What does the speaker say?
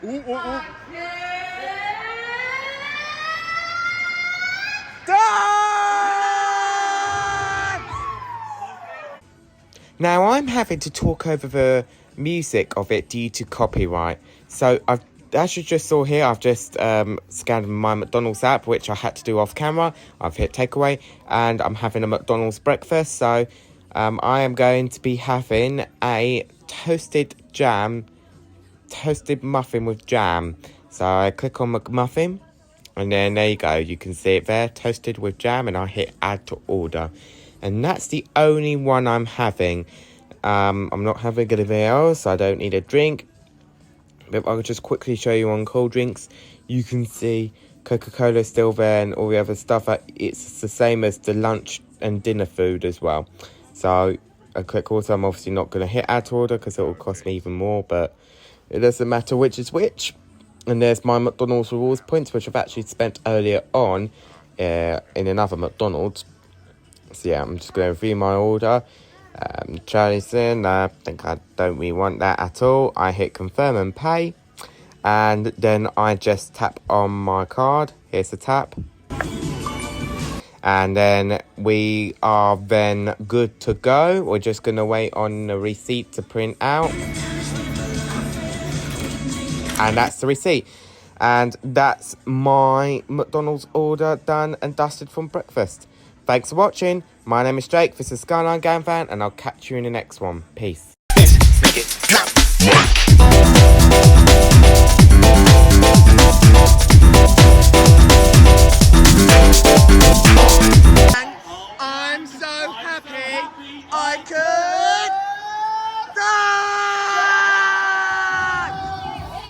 Ooh, ooh, ooh. Now I'm having to talk over the music of it due to copyright. So as you just saw here, I've just scanned my McDonald's app, which I had to do off camera. I've hit takeaway and I'm having a McDonald's breakfast. So I am going to be having a toasted muffin with jam. So I click on McMuffin and then there you go. You can see it there, toasted with jam, and I hit add to order. And that's the only one I'm having. I'm not having anything else. I don't need a drink. But I'll just quickly show you on cold drinks. You can see Coca-Cola still there and all the other stuff. It's the same as the lunch and dinner food as well. So I click also. I'm obviously not going to hit add to order because it will cost me even more. But it doesn't matter which is which. And there's my McDonald's rewards points, which I've actually spent earlier on in another McDonald's. So yeah, I'm just going to review my order. Charlie's in. I think I don't really want that at all. I hit confirm and pay. And then I just tap on my card. Here's the tap. And then we are then good to go. We're just going to wait on the receipt to print out. And that's the receipt. And that's my McDonald's order done and dusted from breakfast. Thanks for watching. My name is Jake. This is Skyline Game Fan, and I'll catch you in the next one. Peace.